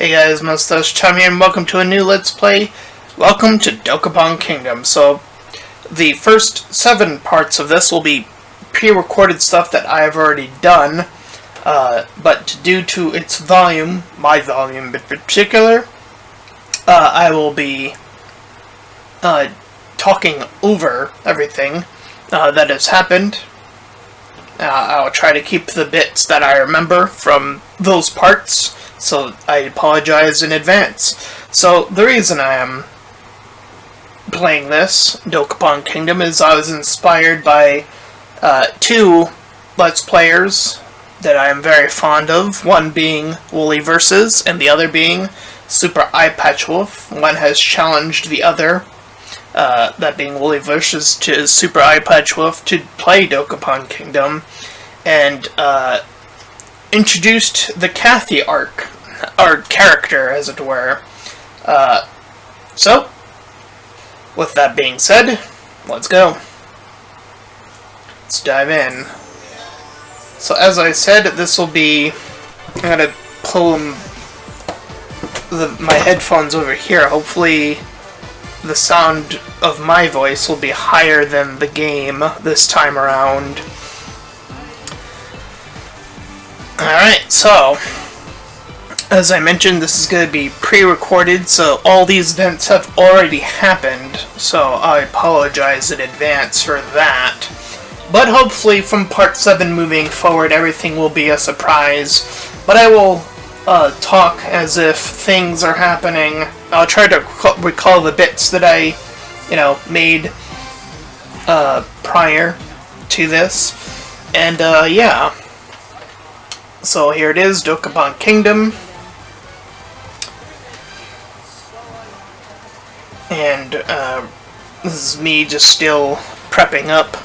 Hey guys, Mustached here, and welcome to a new Let's Play. Welcome to Dokapon Kingdom. So, the first 7 parts of this will be pre-recorded stuff that I have already done, but due to its volume, my volume in particular, I will be talking over everything that has happened. I'll try to keep the bits that I remember from those parts, so I apologize in advance. So, the reason I am playing this, Dokapon Kingdom, is I was inspired by 2 Let's Players that I am very fond of, one being WoolieVersus and the other being Super Eyepatch Wolf. One has challenged the other, that being WoolieVersus, to Super Eyepatch Wolf to play Dokapon Kingdom, and introduced the Kathy arc, or character, as it were. So, with that being said, let's go. Let's dive in. So, as I said, this will be... I'm gonna pull my headphones over here. Hopefully, the sound of my voice will be higher than the game this time around. Alright, so, as I mentioned, this is going to be pre-recorded, so all these events have already happened, so I apologize in advance for that. But hopefully from part 7 moving forward, everything will be a surprise. But I will talk as if things are happening. I'll try to recall the bits that I, made prior to this. And, yeah. So here it is, Dokapon Kingdom. And this is me just still prepping up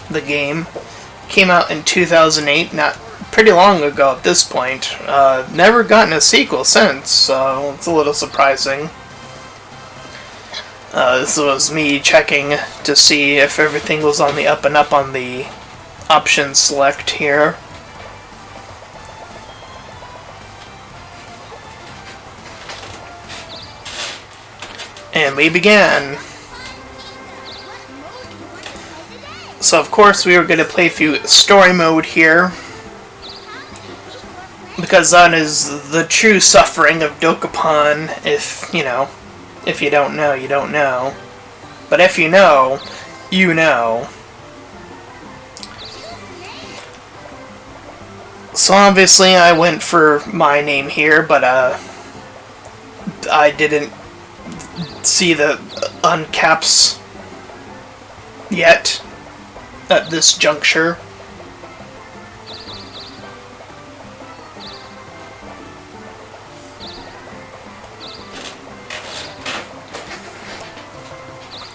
the game. Came out in 2008, not pretty long ago at this point. Never gotten a sequel since, so it's a little surprising. This was me checking to see if everything was on the up and up on the option select here. And we began. So of course we were going to play through story mode here, because that is the true suffering of Dokapon. If you don't know, you don't know. But if you know, you know. So obviously I went for my name here, but I didn't see the uncaps yet at this juncture.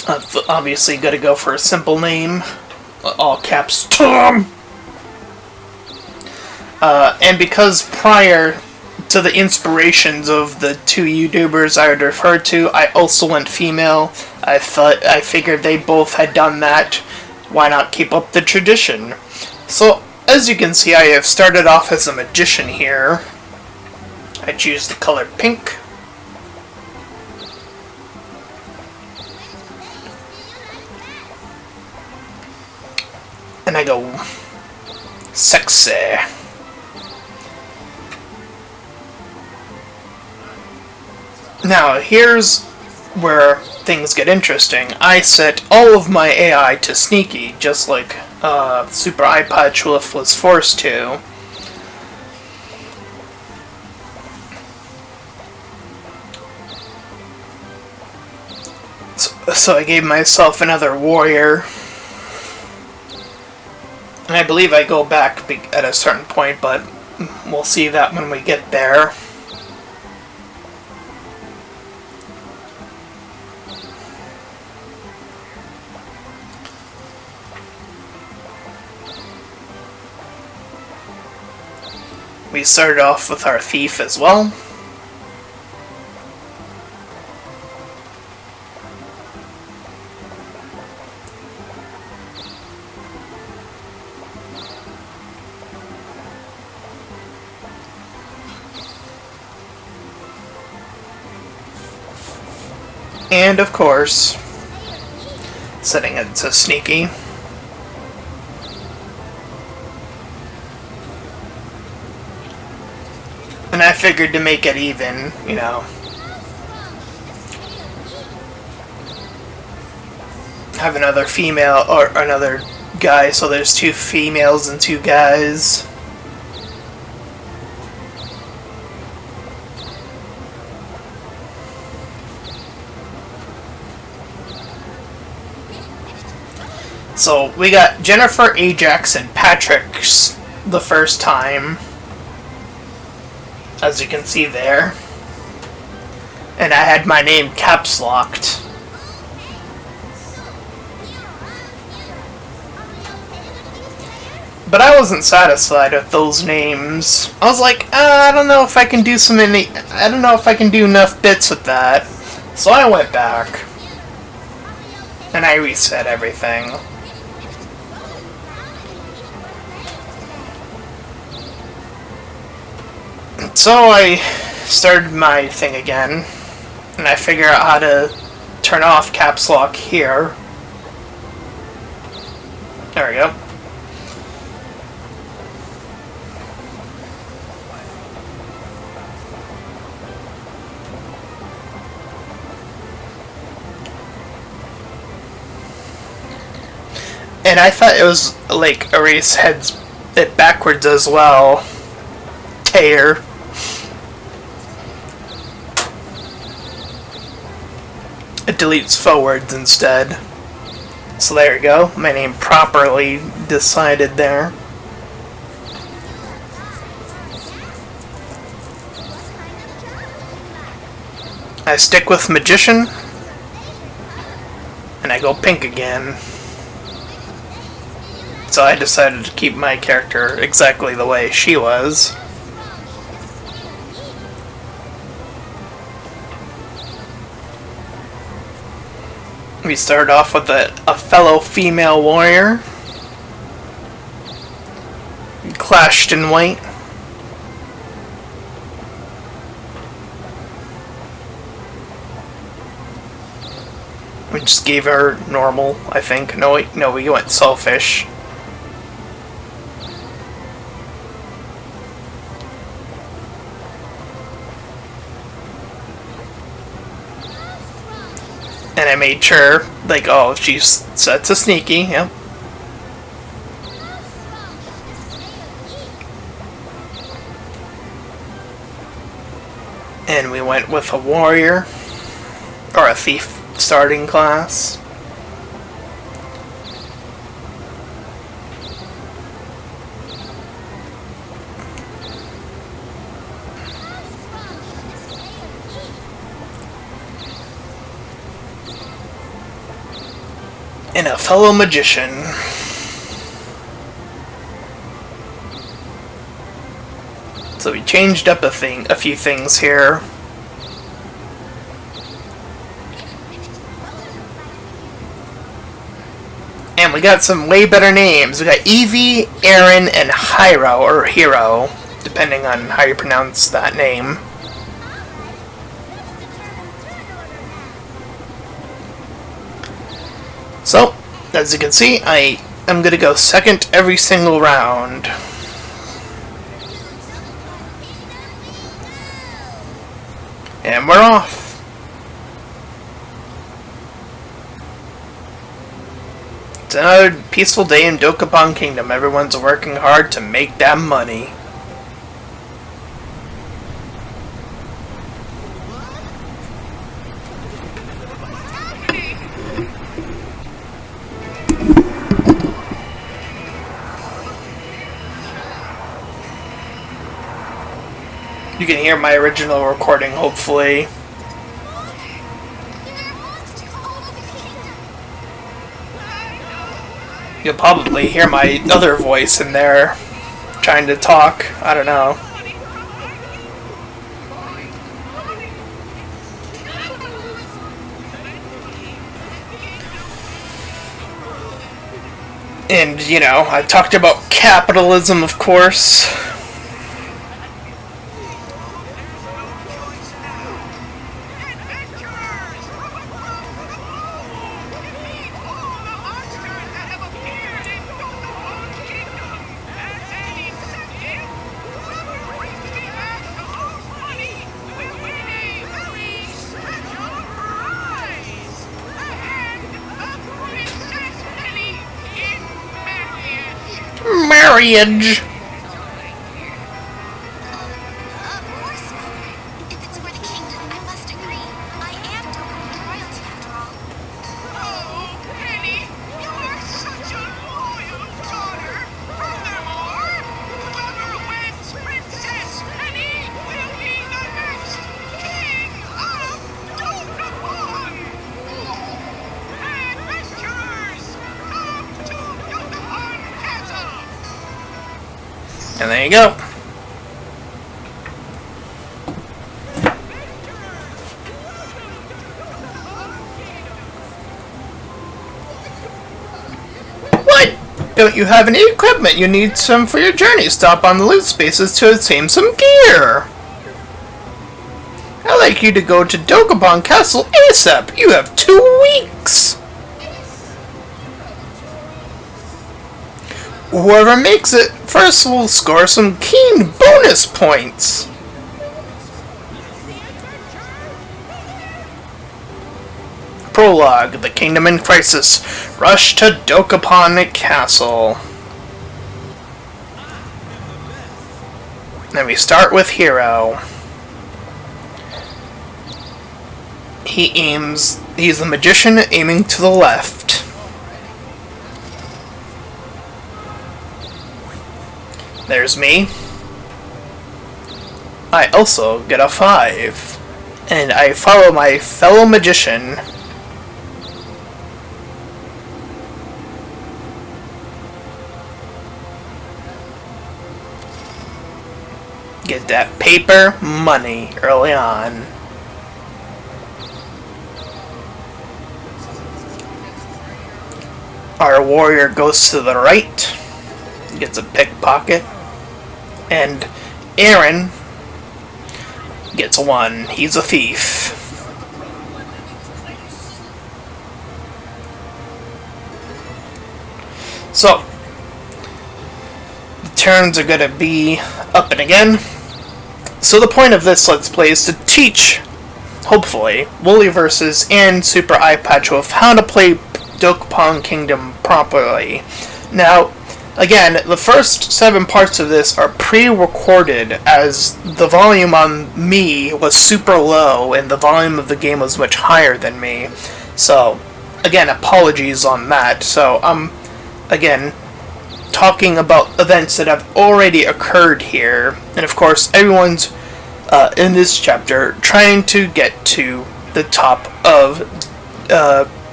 I've obviously got to go for a simple name, all caps Tom. And because prior to the inspirations of the 2 YouTubers I would refer to, I also went female. I figured they both had done that. Why not keep up the tradition? So, as you can see, I have started off as a magician here. I choose the color pink. And I go sexy. Now, here's where things get interesting. I set all of my AI to sneaky, just like Super Eyepatch Wolf was forced to. So I gave myself another warrior. And I believe I go back at a certain point, but we'll see that when we get there. We started off with our thief as well. And of course, setting it to sneaky. And I figured to make it even, you know, have another female or another guy, so there's 2 females and 2 guys. So we got Jennifer, Ajax, and Patrick's the first time, as you can see there. And I had my name caps locked. But I wasn't satisfied with those names. I was like, I don't know if I can do I don't know if I can do enough bits with that. So I went back and I reset everything. So I started my thing again, and I figure out how to turn off caps lock here. There we go. And I thought it was like erase heads it backwards as well. Tear. It deletes forwards instead. So there you go. My name properly decided there. I stick with Magician. And I go pink again. So I decided to keep my character exactly the way she was. We started off with a fellow female warrior. Clashed in white. We just gave her normal, I think. No, we went selfish. And I made sure, like, oh, she's set to sneaky, yep. And we went with a warrior, or a thief starting class. And a fellow magician. So we changed up a few things here. And we got some way better names. We got Evie, Aaron, and Hiro, or Hero, depending on how you pronounce that name. So, as you can see, I am going to go second every single round. And we're off. It's another peaceful day in Dokapon Kingdom. Everyone's working hard to make that money. You can hear my original recording, hopefully. You'll probably hear my other voice in there, trying to talk. I don't know. And, you know, I talked about capitalism, of course. marriage. Of course, Mother. If it's for the kingdom, I must agree. I am Dokapon royalty after all. Oh, Penny, you're such a loyal daughter. Furthermore, whoever wins Princess Penny will be the next king of Dokapon. Adventurers, come to Dokapon Castle. And there you go. What? Don't you have any equipment? You need some for your journey. Stop on the loot spaces to obtain some gear. I'd like you to go to Dokapon Castle ASAP. You have 2 weeks. Whoever makes it first will score some keen bonus points. Prologue: The Kingdom in Crisis. Rush to Dokapon Castle. Then we start with Hero. He's the magician aiming to the left. There's me. I also get a 5. And I follow my fellow magician. Get that paper money early on. Our warrior goes to the right. Gets a pickpocket. And Aaron gets a 1. He's a thief. So, the turns are going to be up and again. So the point of this Let's Play is to teach, hopefully, WoolieVersus and Super Eyepatch with how to play Dokapon Kingdom properly. Now, again, the first 7 parts of this are pre-recorded, as the volume on me was super low and the volume of the game was much higher than me. So, again, apologies on that. So, again, talking about events that have already occurred here, and of course, everyone's in this chapter trying to get to the top of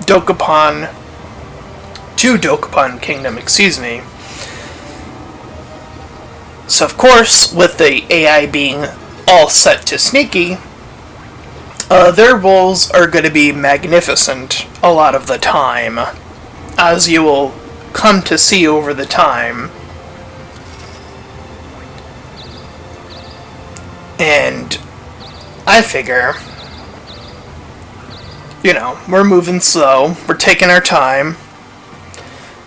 Dokapon Kingdom, excuse me. So of course, with the AI being all set to sneaky, their rolls are going to be magnificent a lot of the time, as you will come to see over the time. And I figure, you know, we're moving slow, we're taking our time.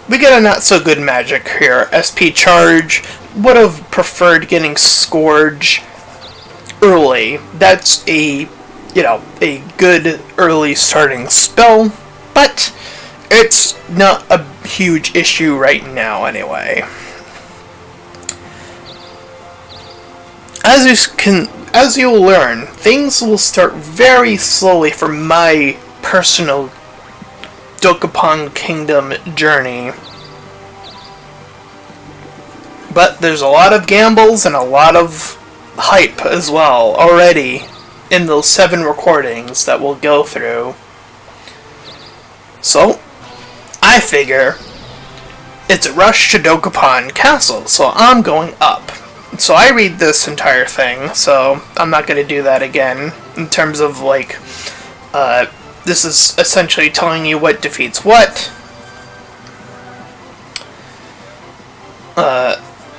We get a not so good magic here. SP Charge. Would have preferred getting Scourge early. That's a good early starting spell, but it's not a huge issue right now anyway. As you'll learn, things will start very slowly for my personal Dokapon Kingdom journey. But there's a lot of gambles and a lot of hype as well already in those 7 recordings that we'll go through. So, I figure it's a rush to Dokapon Castle, so I'm going up. So I read this entire thing, so I'm not going to do that again in terms of like, this is essentially telling you what defeats what.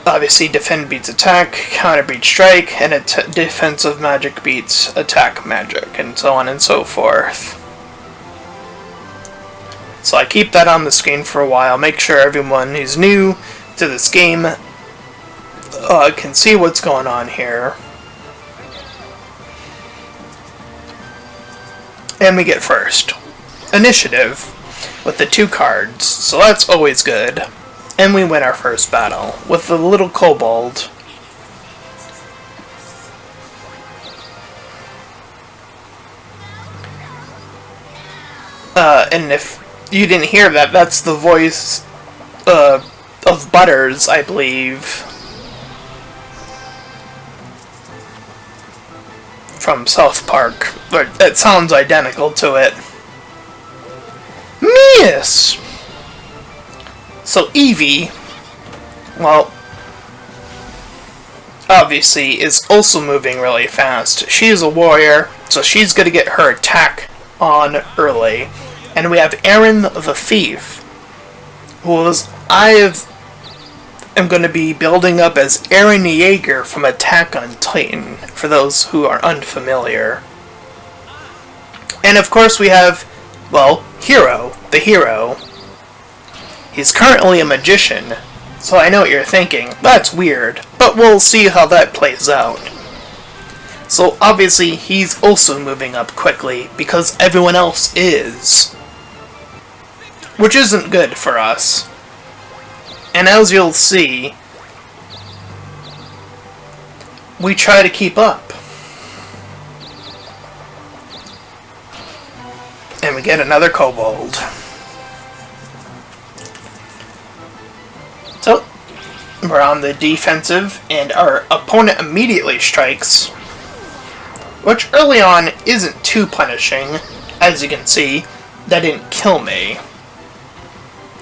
Obviously, defend beats attack, counter beats strike, and defensive magic beats attack magic, and so on and so forth. So I keep that on the screen for a while, make sure everyone who's new to this game can see what's going on here. And we get first initiative with the 2 cards, so that's always good. And we win our first battle with the little kobold. And if you didn't hear that, that's the voice of Butters, I believe. From South Park. But it sounds identical to it. Miss! So Eevee, well, obviously is also moving really fast. She is a warrior, so she's going to get her attack on early. And we have Aaron the Thief, who I am going to be building up as Aaron Yeager from Attack on Titan, for those who are unfamiliar. And of course we have, well, Hero, the hero. He's currently a magician, so I know what you're thinking. That's weird, but we'll see how that plays out. So obviously he's also moving up quickly because everyone else is. Which isn't good for us. And as you'll see, we try to keep up. And we get another kobold. So, we're on the defensive, and our opponent immediately strikes. Which early on isn't too punishing. As you can see, that didn't kill me.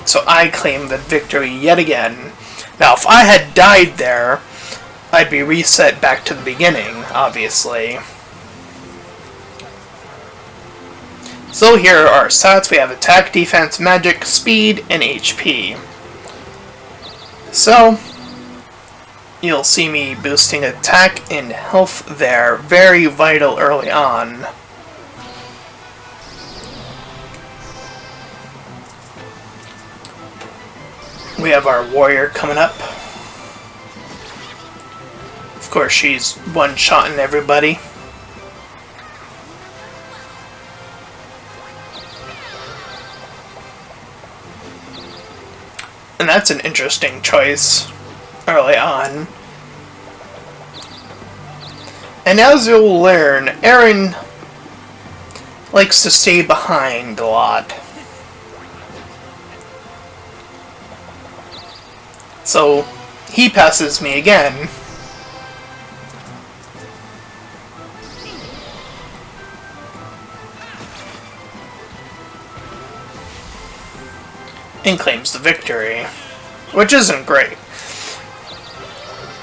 So I claim the victory yet again. Now, if I had died there, I'd be reset back to the beginning, obviously. So here are our stats. We have attack, defense, magic, speed, and HP. So, you'll see me boosting attack and health there. Very vital early on. We have our warrior coming up. Of course, she's one-shotting everybody. And that's an interesting choice early on. And as you'll learn, Aaron likes to stay behind a lot. So, he passes me again. And claims the victory. Which isn't great.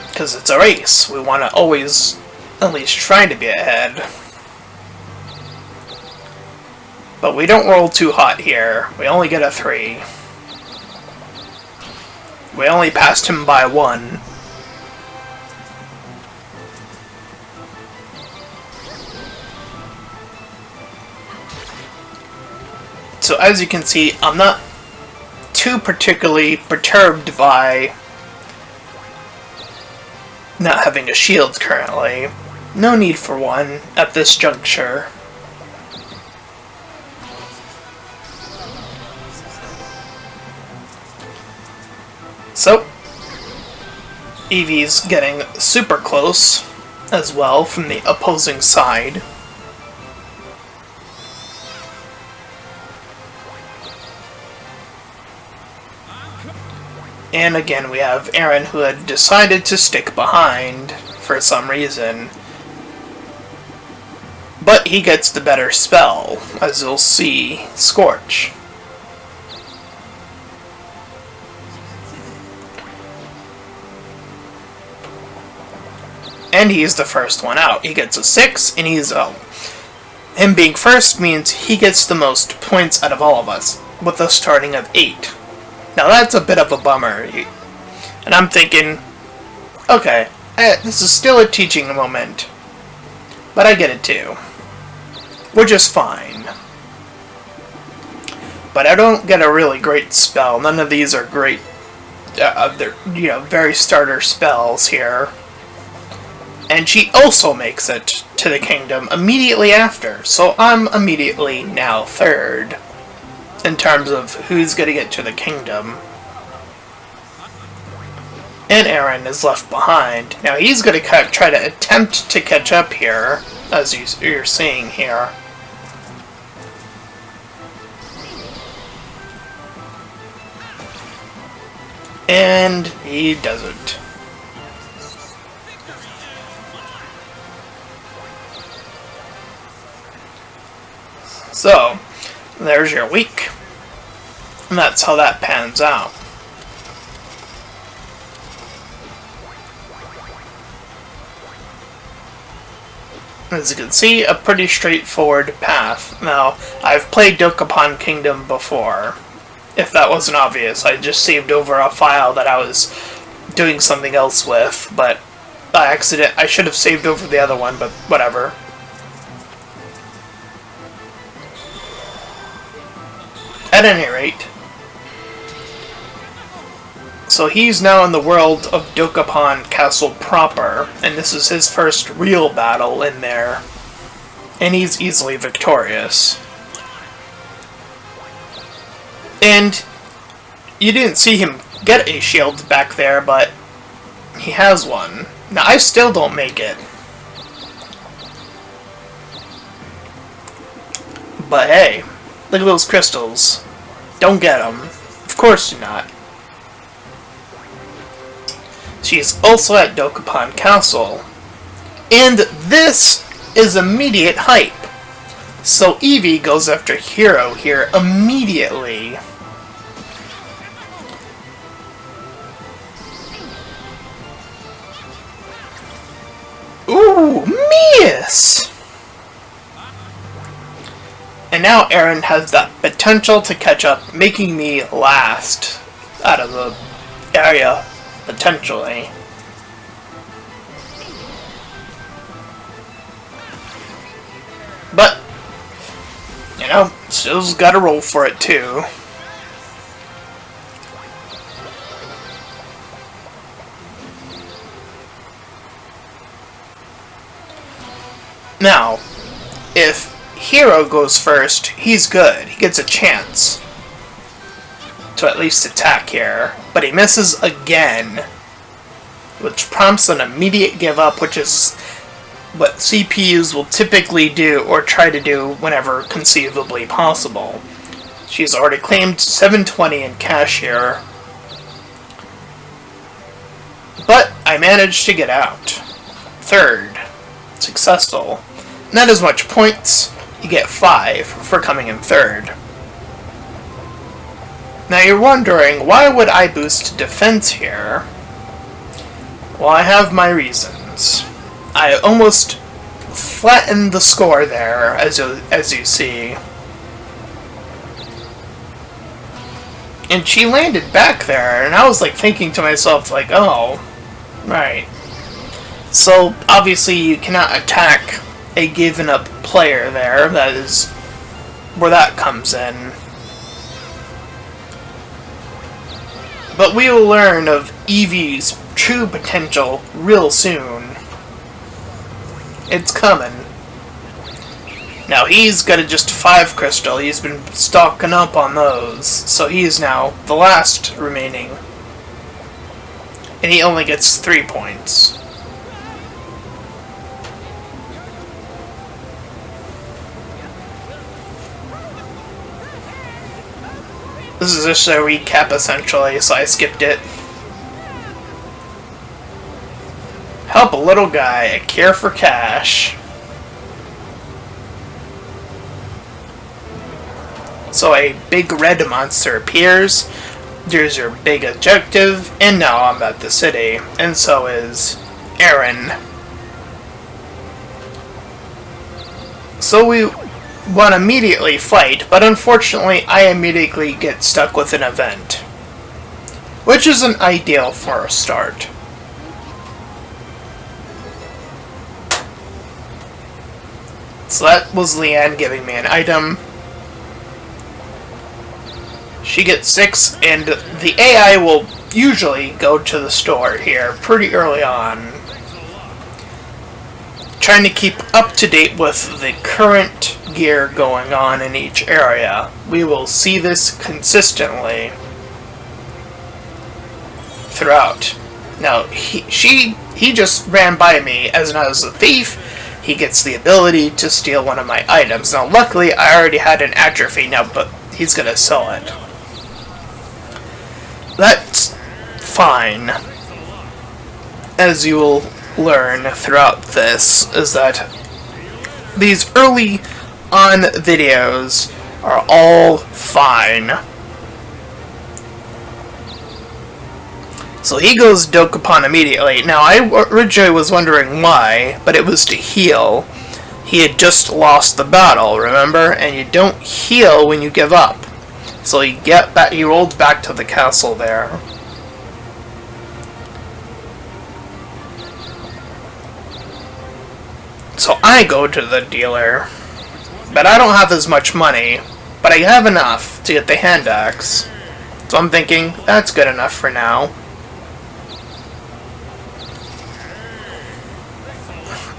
Because it's a race. We want to always at least try to be ahead. But we don't roll too hot here. We only get a 3. We only passed him by 1. So as you can see, I'm not too particularly perturbed by not having a shield currently. No need for one at this juncture. So, Eevee's getting super close as well from the opposing side. And again, we have Aaron, who had decided to stick behind for some reason. But he gets the better spell, as you'll see, Scorch. And he's the first one out. He gets a 6, and he's out. Him being first means he gets the most points out of all of us, with a starting of 8. Now that's a bit of a bummer. And I'm thinking, okay, this is still a teaching moment. But I get it too. Which is fine. But I don't get a really great spell. None of these are great, they're, very starter spells here. And she also makes it to the kingdom immediately after. So I'm immediately now 3rd. In terms of who's going to get to the kingdom. And Aaron is left behind. Now he's going to try to attempt to catch up here, as you're seeing here. And he doesn't. So, there's your week. And that's how that pans out. As you can see, a pretty straightforward path. Now, I've played Dokapon Kingdom before. If that wasn't obvious, I just saved over a file that I was doing something else with, but by accident, I should have saved over the other one, but whatever. At any rate, so he's now in the world of Dokapon Castle proper, and this is his first real battle in there, and he's easily victorious. And you didn't see him get a shield back there, but he has one. Now, I still don't make it. But hey, look at those crystals. Don't get them. Of course you're not. She's also at Dokapon Castle. And this is immediate hype. So Eevee goes after Hero here immediately. Ooh, miss! And now Aaron has that potential to catch up, making me last out of the area, potentially. But, you know, still's gotta roll for it too. Now, if Hero goes first, he's good. He gets a chance to at least attack here. But he misses again, which prompts an immediate give up, which is what CPUs will typically do or try to do whenever conceivably possible. She's already claimed 720 in cash here. But I managed to get out. Third. Successful. Not as much points. You get 5 for coming in third. Now you're wondering, why would I boost defense here? Well, I have my reasons. I almost flattened the score there, as you see. And she landed back there, and I was like thinking to myself, like, oh, right. So, obviously you cannot attack a given up player there. That is where that comes in. But we will learn of Eevee's true potential real soon. It's coming. Now he's got a just 5 crystal. He's been stocking up on those. So he is now the last remaining. And he only gets 3 points. This is just a recap, essentially, so I skipped it. Help a little guy, a cure for cash. So a big red monster appears. There's your big objective, and now I'm at the city. And so is Aaron. So we want to immediately fight, but unfortunately I immediately get stuck with an event, which isn't ideal for a start. So that was Leanne giving me an item. She gets 6, and the AI will usually go to the store here pretty early on, trying to keep up to date with the current gear going on in each area. We will see this consistently throughout Now, he just ran by me as a thief. He gets the ability to steal one of my items. Now, luckily, I already had an atrophy now, but he's gonna sell it. That's fine. As you will learn throughout this, is that these early on videos are all fine. So he goes Dokapon immediately. Now, I originally was wondering why, but it was to heal. He had just lost the battle, remember? And you don't heal when you give up. So he rolled back to the castle there. So I go to the dealer. But I don't have as much money, but I have enough to get the hand axe. So I'm thinking, that's good enough for now.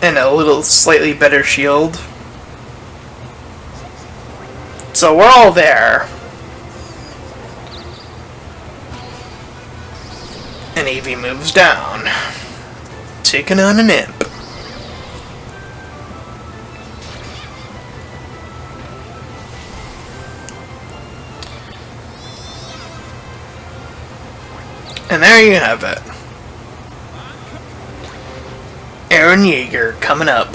And a little slightly better shield. So we're all there. And Evie moves down. Taking on an imp. And there you have it. Aaron Yeager coming up.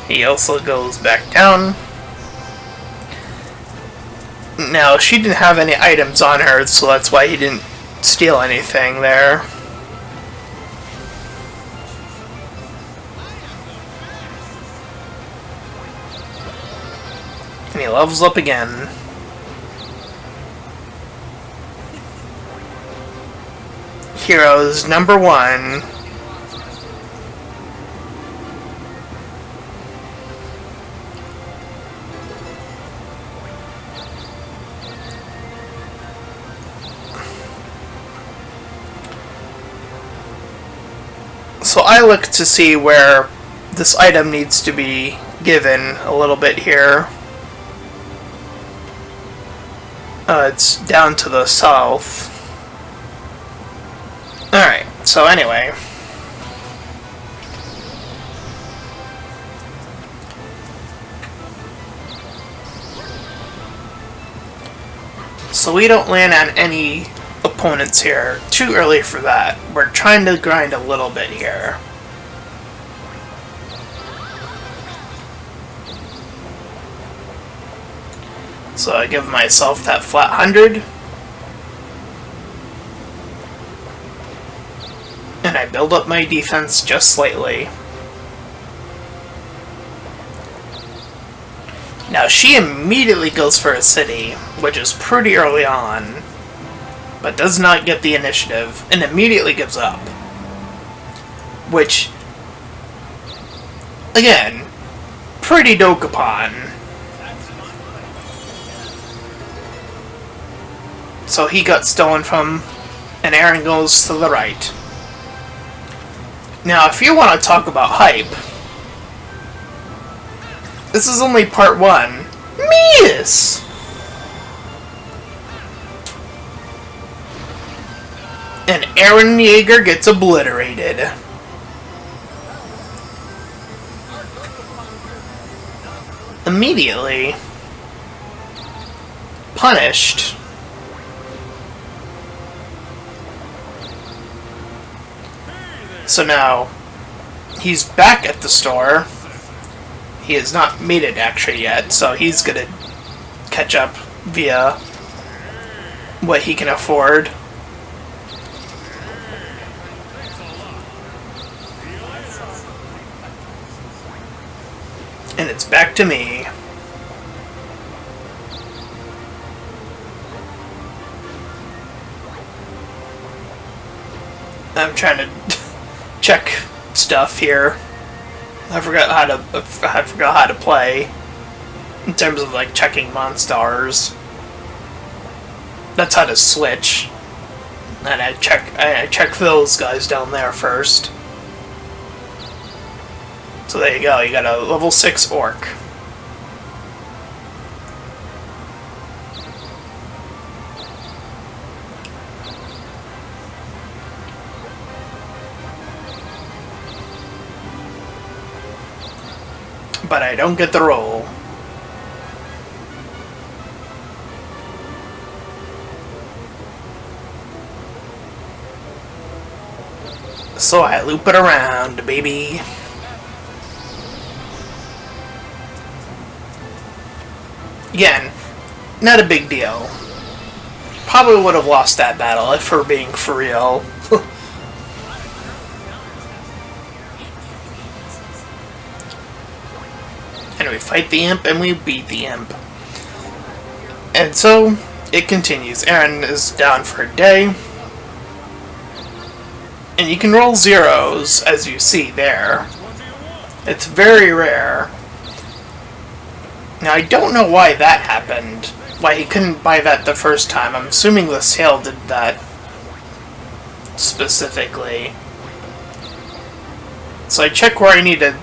He also goes back down. Now, she didn't have any items on her, so that's why he didn't steal anything there. And he levels up again. Heroes number 1. So I look to see where this item needs to be given a little bit here. It's down to the south. Alright, so anyway. So we don't land on any opponents here. Too early for that. We're trying to grind a little bit here. So I give myself that flat 100. And I build up my defense just slightly. Now she immediately goes for a city, which is pretty early on, but does not get the initiative, and immediately gives up. Which, again, pretty Dokapon. So he got stolen from, and Aaron goes to the right. Now, if you want to talk about hype, this is only part 1. Miss! And Aaron Yeager gets obliterated. Immediately punished. So now he's back at the store. He has not made it actually yet, so he's gonna catch up via what he can afford. And it's back to me. I'm trying to check stuff here. I forgot how to play in terms of like checking monsters. That's how to switch. And I check those guys down there first. So there you go, you got a level 6 orc. but I don't get the roll. So I loop it around, baby. Again, not a big deal. Probably would have lost that battle if we're being for real. And we fight the imp and we beat the imp. And so it continues. Aaron is down for a day. And you can roll zeros, as you see there. It's very rare. Now, I don't know why that happened. Why he couldn't buy that the first time. I'm assuming the sale did that specifically. So I check where I needed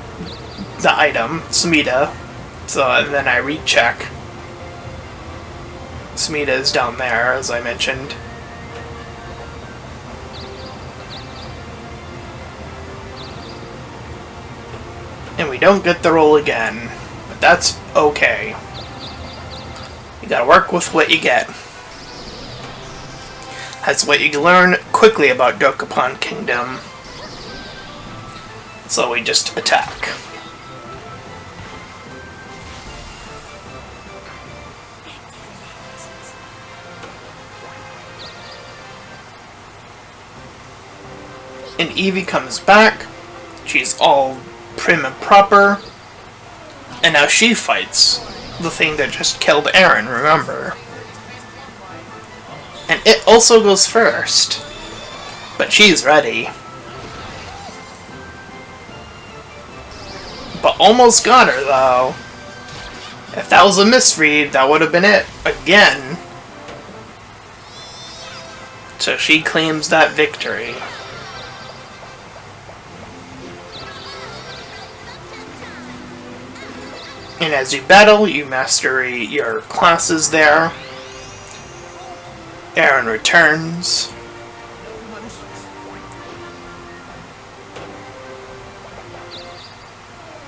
the item, Smita. So and then I recheck. Smita is down there, as I mentioned. And we don't get the roll again. But that's okay. You gotta work with what you get. That's what you learn quickly about Dokapon Kingdom. So we just attack. And Evie comes back. She's all prim and proper. And now she fights the thing that just killed Aaron, remember? And it also goes first. But she's ready. But almost got her, though. If that was a misread, that would have been it. Again. So she claims that victory. And as you battle, you master your classes there. Aaron returns.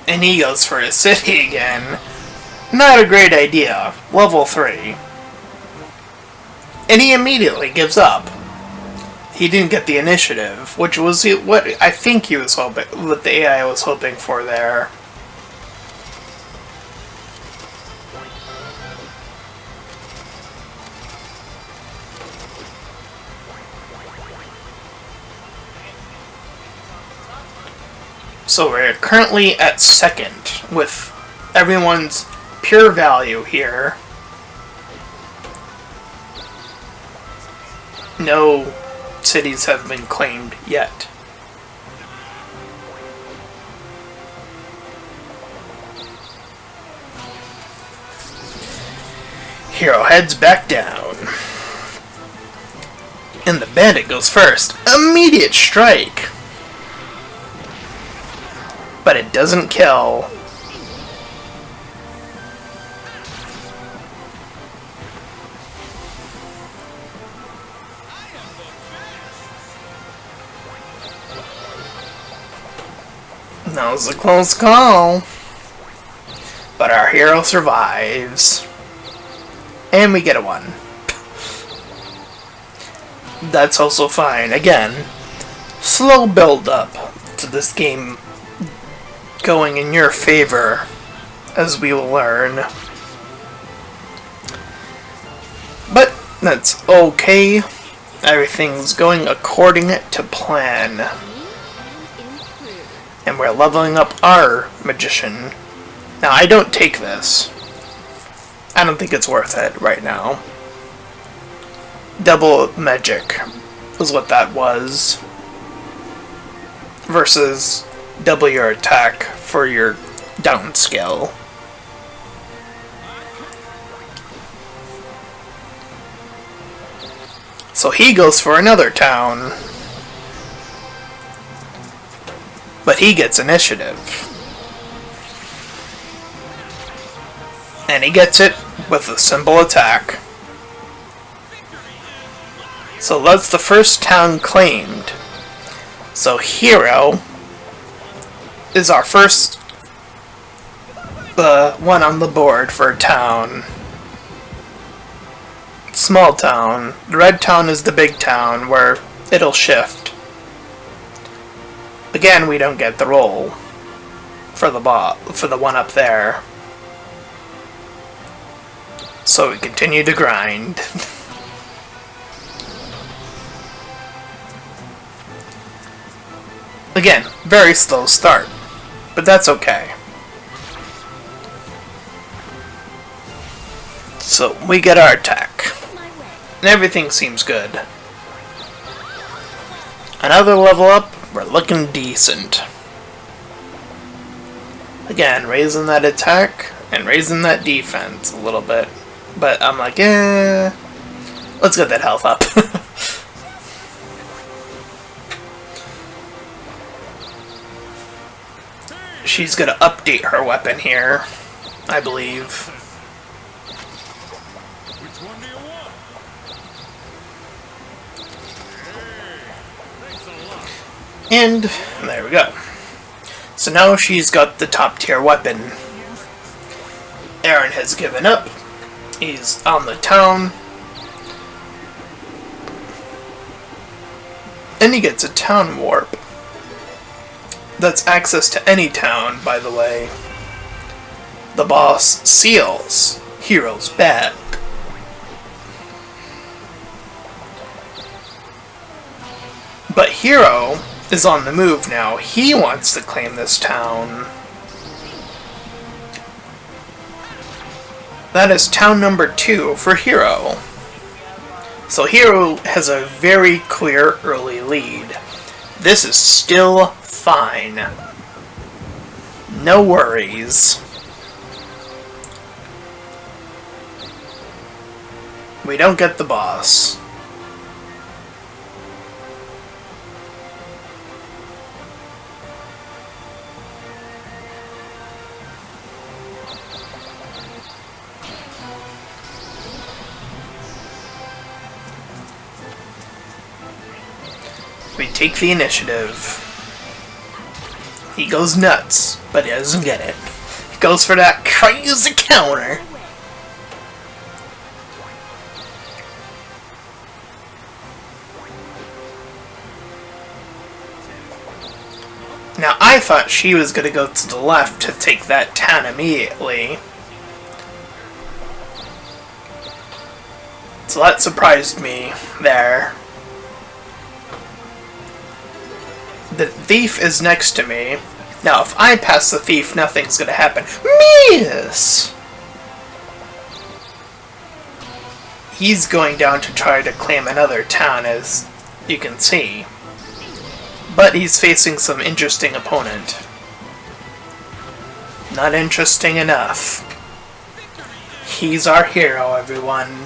And he goes for a city again. Not a great idea. Level 3. And he immediately gives up. He didn't get the initiative, which was what I think he was hoping, what the AI was hoping for there. So we're currently at second, with everyone's pure value here. No cities have been claimed yet. Hero heads back down. And the bandit goes first. Immediate strike! But it doesn't kill. That was a close call. But our hero survives. And we get a 1. That's also fine. Again, slow build up to this game going in your favor, as we will learn. But that's okay. Everything's going according to plan. And we're leveling up our magician. Now, I don't take this. I don't think it's worth it right now. Double magic was what that was. Versus double your attack for your down skill. So he goes for another town. But he gets initiative. And he gets it with a simple attack. So that's the first town claimed. So Hero is our first the one on the board for a town. Small town. The red town is the big town where it'll shift. Again, we don't get the roll for the one up there. So we continue to grind. Again, very slow start, but that's okay. So we get our attack, and everything seems good. Another level up, we're looking decent. Again, raising that attack and raising that defense a little bit. But I'm like, let's get that health up. She's gonna update her weapon here, I believe. Which one do you want? Hey, thanks a lot. And there we go. So now she's got the top tier weapon. Aaron has given up. He's on the town. And he gets a town warp. That's access to any town, by the way. The boss seals Hero's bag. But Hero is on the move now. He wants to claim this town. That is town number 2 for Hero. So Hero has a very clear early lead. This is still fine. No worries. We don't get the boss. We take the initiative. He goes nuts, but he doesn't get it. He goes for that crazy counter. Now, I thought she was going to go to the left to take that town immediately. So that surprised me there. The thief is next to me. Now, if I pass the thief, nothing's gonna happen. Miss! He's going down to try to claim another town, as you can see. But he's facing some interesting opponent. Not interesting enough. He's our hero, everyone.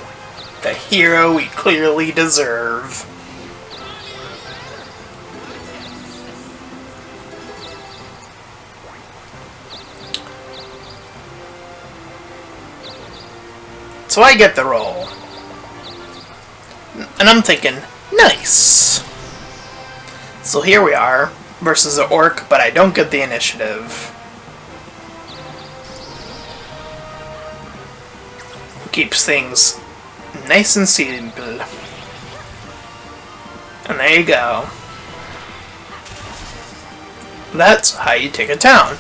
The hero we clearly deserve. So I get the roll. And I'm thinking, nice! So here we are, versus an orc, but I don't get the initiative. Keeps things nice and simple. And there you go. That's how you take a town.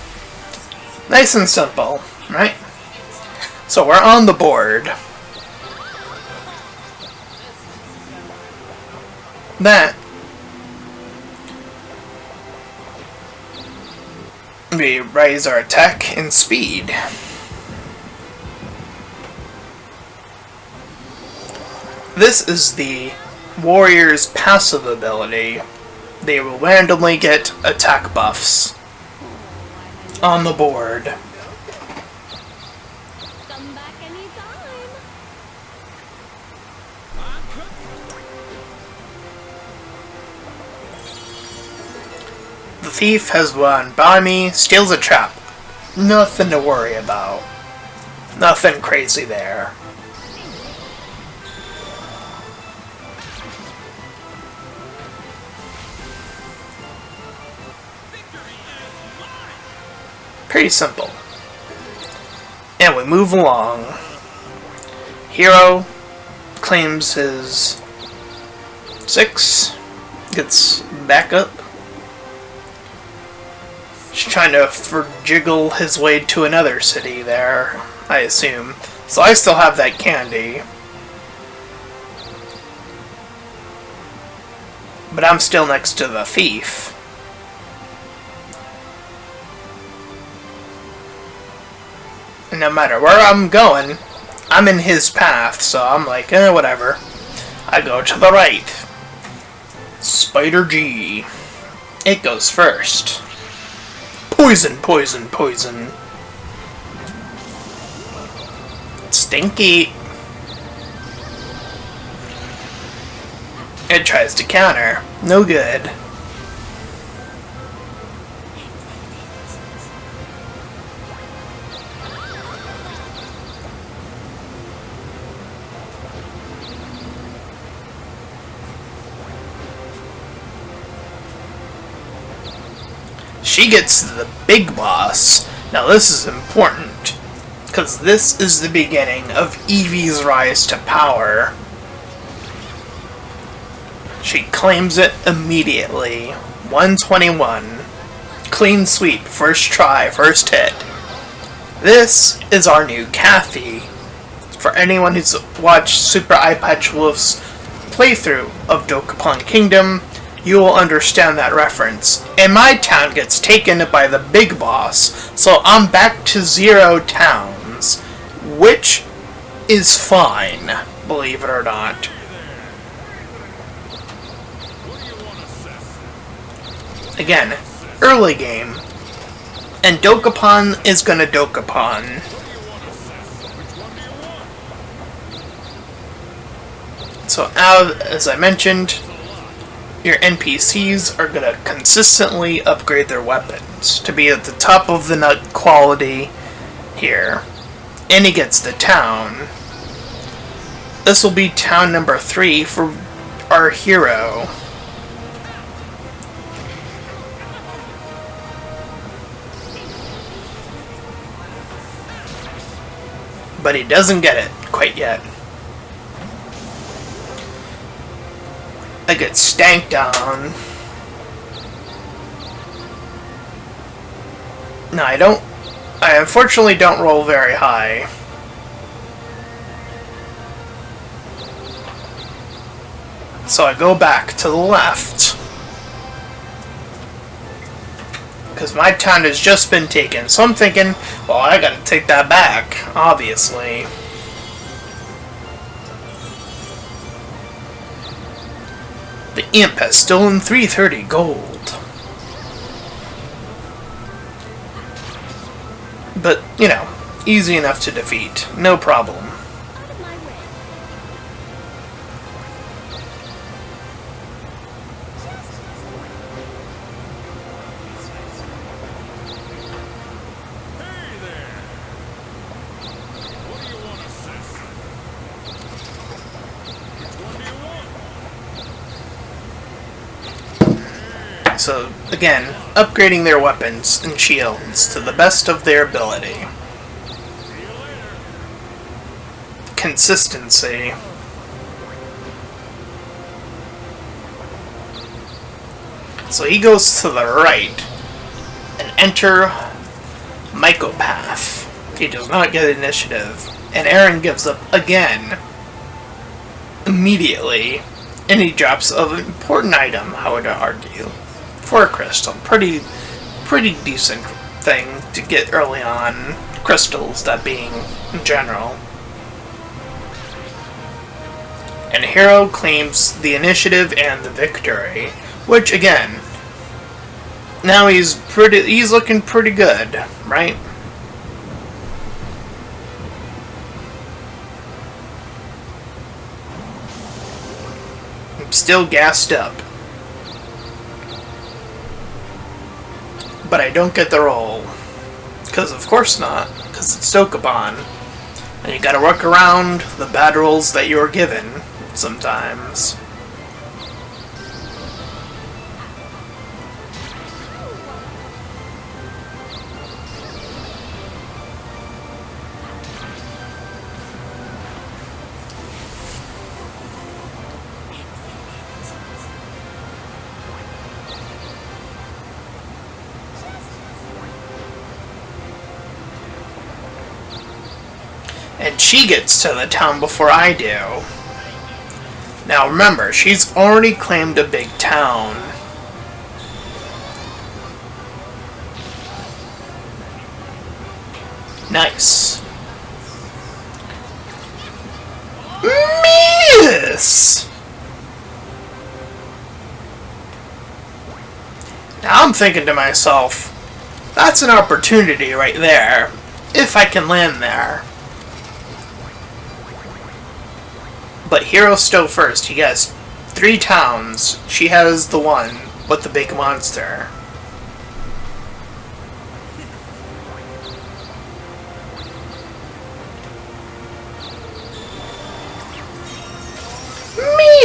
Nice and simple, right? So we're on the board. That we raise our attack and speed. This is the warrior's passive ability. They will randomly get attack buffs on the board. Come back anytime. The thief has won by me, steals a trap. Nothing to worry about. Nothing crazy there. Pretty simple. And we move along. Hero claims his 6, gets back up. He's trying to jiggle his way to another city there, I assume. So I still have that candy. But I'm still next to the thief. And no matter where I'm going, I'm in his path, so I'm like, whatever. I go to the right. Spider G. It goes first. Poison, poison, poison. Stinky. It tries to counter. No good. She gets the big boss. Now this is important, because this is the beginning of Eevee's rise to power. She claims it immediately. 121. Clean sweep, first try, first hit. This is our new Kathy. For anyone who's watched Super Eyepatch Wolf's playthrough of Dokapon Kingdom, you will understand that reference. And my town gets taken by the big boss, so I'm back to 0 towns. Which is fine, believe it or not. Again, early game. And Dokapon is gonna Dokapon. So as I mentioned, your NPCs are going to consistently upgrade their weapons to be at the top of the nut quality here. And he gets the town. This will be town number 3 for our hero. But he doesn't get it quite yet. I get stanked on. No, I unfortunately don't roll very high. So I go back to the left. Because my town has just been taken. So I'm thinking, well, I gotta take that back, obviously. The imp has stolen 330 gold. But, easy enough to defeat. No problem. So, again, upgrading their weapons and shields to the best of their ability. Consistency. So he goes to the right and enter Mycopath. He does not get initiative. And Aaron gives up again. Immediately. And he drops an important item, I would argue. For a crystal. Pretty decent thing to get early on. Crystals, that being in general. And Hero claims the initiative and the victory. Which, again, now he's looking pretty good, right? I'm still gassed up. But I don't get the roll. Because of course not. Because it's Dokapon. And you gotta work around the bad rolls that you're given sometimes. And she gets to the town before I do. Now remember, she's already claimed a big town. Nice. Miss! Now I'm thinking to myself, that's an opportunity right there, if I can land there. But Hero's still first. He has 3 towns. She has the one with the big monster.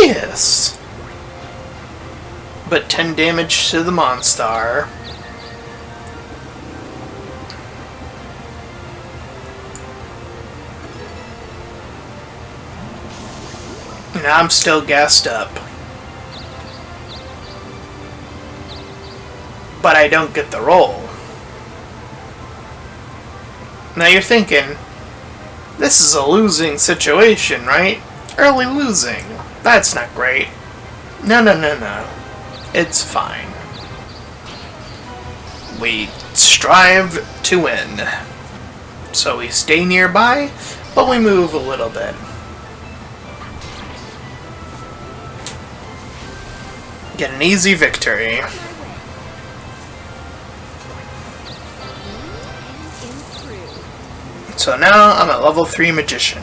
Miss! But 10 damage to the Monstar. And I'm still gassed up. But I don't get the roll. Now you're thinking, this is a losing situation, right? Early losing. That's not great. No, no, no, no. It's fine. We strive to win. So we stay nearby, but we move a little bit. Get an easy victory. So now I'm at level 3 Magician.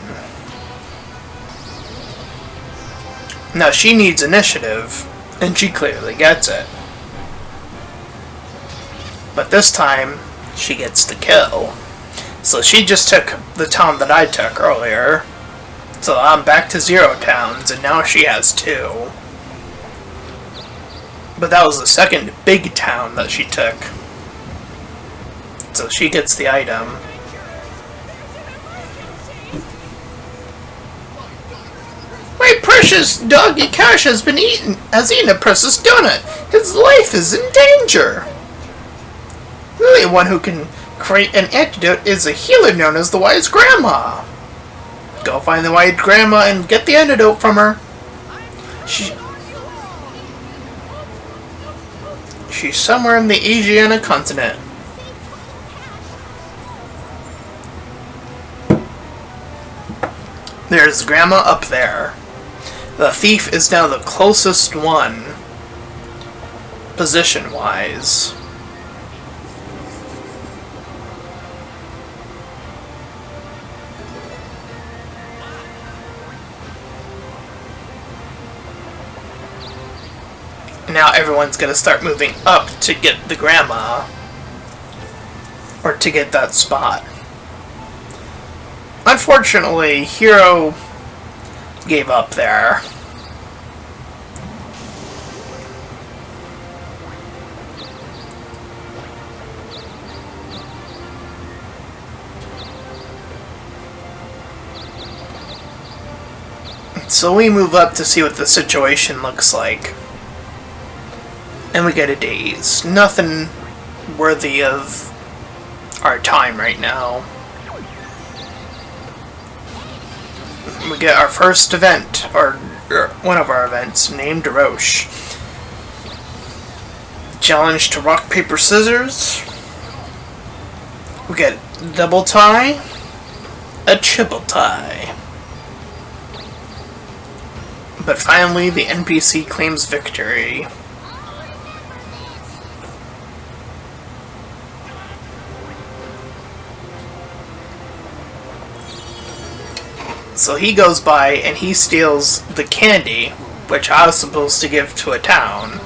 Now she needs initiative, and she clearly gets it. But this time, she gets the kill. So she just took the town that I took earlier. So I'm back to 0 towns, and now she has 2. But that was the second big town that she took. So she gets the item. My precious doggy Cash has eaten a precious donut. His life is in danger. The only one who can create an antidote is a healer known as the Wise Grandma. Go find the Wise Grandma and get the antidote from her. She's somewhere in the Asiana continent. There's Grandma up there. The thief is now the closest one, position-wise. Now everyone's gonna start moving up to get the Grandma, or to get that spot. Unfortunately, Hero gave up there. So we move up to see what the situation looks like. And we get a daze. Nothing worthy of our time right now. We get our first event, or one of our events, named Roche. Challenge to rock, paper, scissors. We get double tie, a triple tie. But finally, the NPC claims victory. So he goes by and he steals the candy, which I was supposed to give to a town.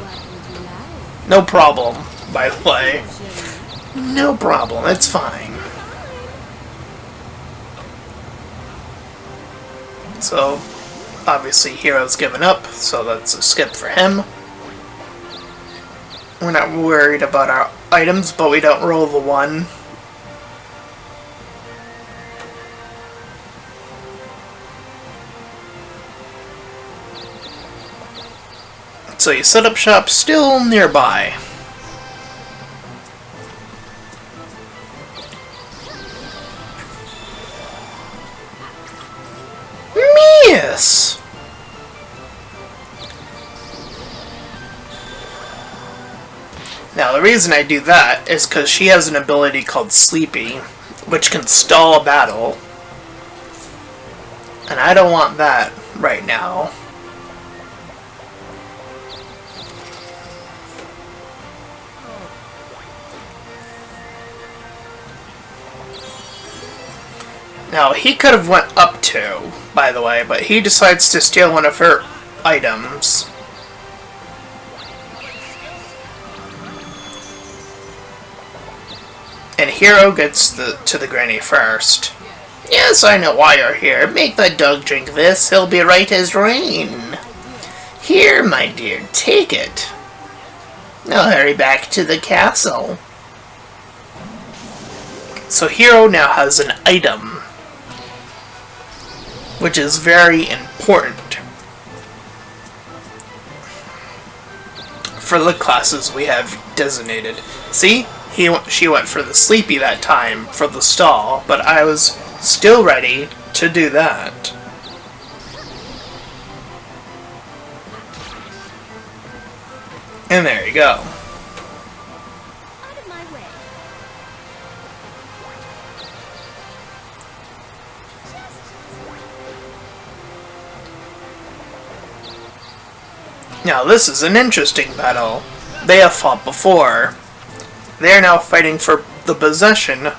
No problem, by the way. No problem, it's fine. So, obviously Hero's given up, so that's a skip for him. We're not worried about our items, but we don't roll the 1. So you set up shop still nearby. Yes. Now, the reason I do that is because she has an ability called Sleepy, which can stall a battle. And I don't want that right now. Now, he could have went up to, by the way, but he decides to steal one of her items. And Hero gets to the granny first. Yes, I know why you're here. Make the dog drink this. He'll be right as rain. Here, my dear, take it. Now hurry back to the castle. So Hero now has an item, which is very important for the classes we have designated. See? She went for the Sleepy that time for the stall, but I was still ready to do that. And there you go. Out of my way. Now this is an interesting battle. They have fought before. They are now fighting for the possession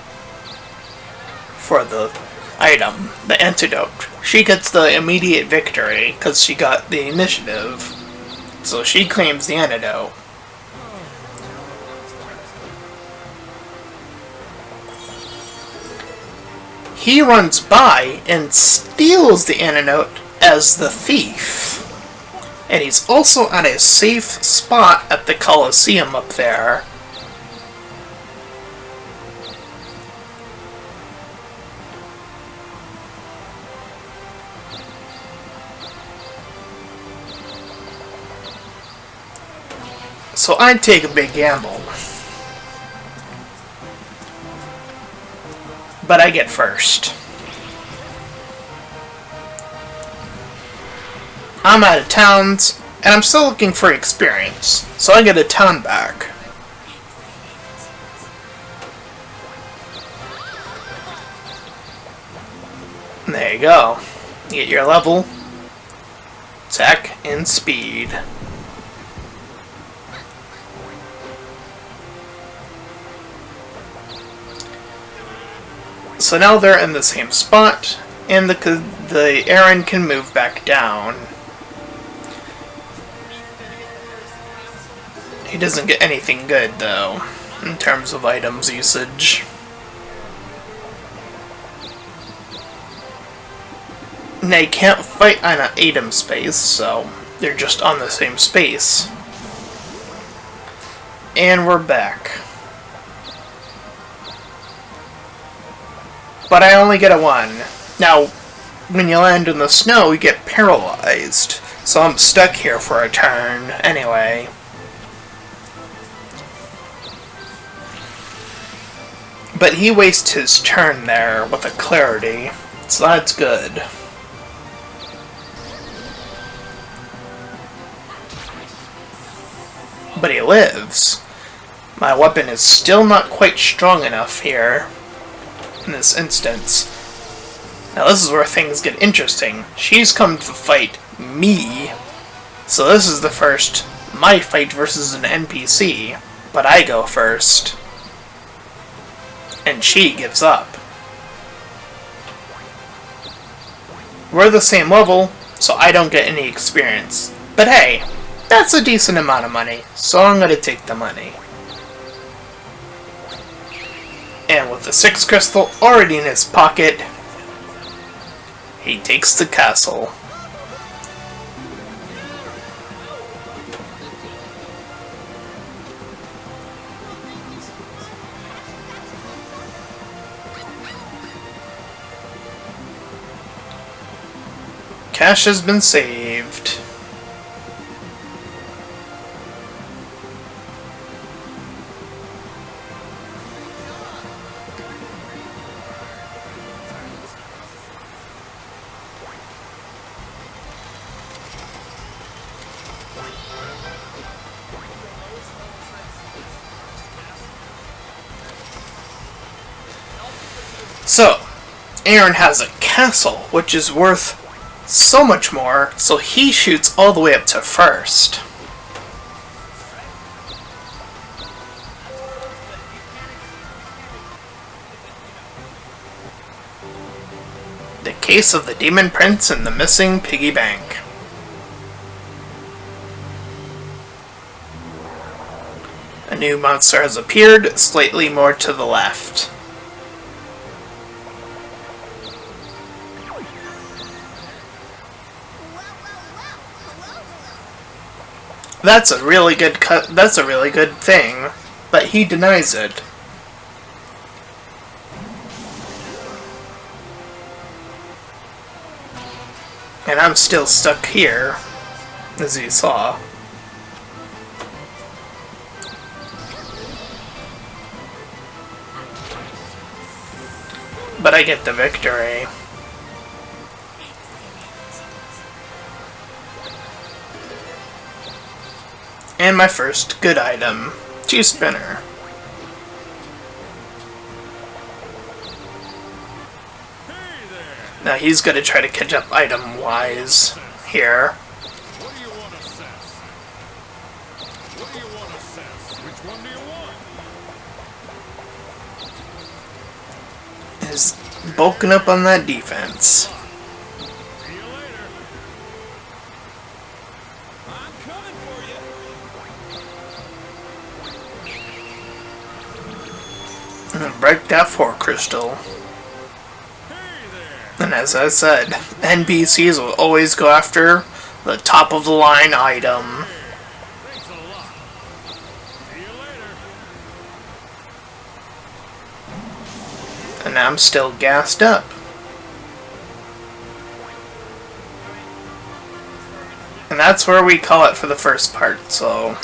for the item, the antidote. She gets the immediate victory because she got the initiative. So she claims the antidote. He runs by and steals the antidote as the thief. And he's also at a safe spot at the Colosseum up there. So I'd take a big gamble. But I get first. I'm out of towns, and I'm still looking for experience, so I get a town back. And there you go. You get your level, attack, and speed. So now they're in the same spot, and the Aaron can move back down. He doesn't get anything good, though, in terms of items usage. And they can't fight on an item space, so they're just on the same space. And we're back. But I only get a 1. Now, when you land in the snow, you get paralyzed. So I'm stuck here for a turn, anyway. But he wastes his turn there with a clarity, so that's good. But he lives. My weapon is still not quite strong enough here. In this instance. Now this is where things get interesting. She's come to fight me. So this is the first my fight versus an NPC. But I go first. And she gives up. We're the same level, so I don't get any experience. But hey, that's a decent amount of money, so I'm gonna take the money. And with the 6 crystal already in his pocket, he takes the castle. Cash has been saved. So, Aaron has a castle, which is worth so much more, so he shoots all the way up to first. The Case of the Demon Prince and the Missing Piggy Bank. A new monster has appeared, slightly more to the left. That's a really good that's a really good thing, but he denies it. And I'm still stuck here, as you saw. But I get the victory. And my first good item, juice spinner. Now he's gonna try to catch up item-wise here. What do you want to assess? What do you want to assess? Which one do you want? Is bulking up on that defense. See you later. I'm coming for you. And break that 4 crystal. And as I said, NPCs will always go after the top of the line item. Thanks a lot. See you later. And I'm still gassed up. And that's where we call it for the first part, so...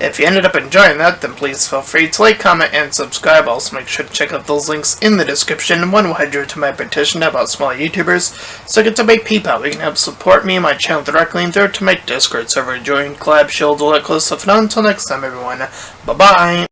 If you ended up enjoying that, then please feel free to like, comment, and subscribe. Also, make sure to check out those links in the description. One will head you to my petition about small YouTubers, so get to my PayPal. You can help support me and my channel directly, and third to my Discord server. Join, collab, shield, all that close stuff. And until next time, everyone, bye-bye.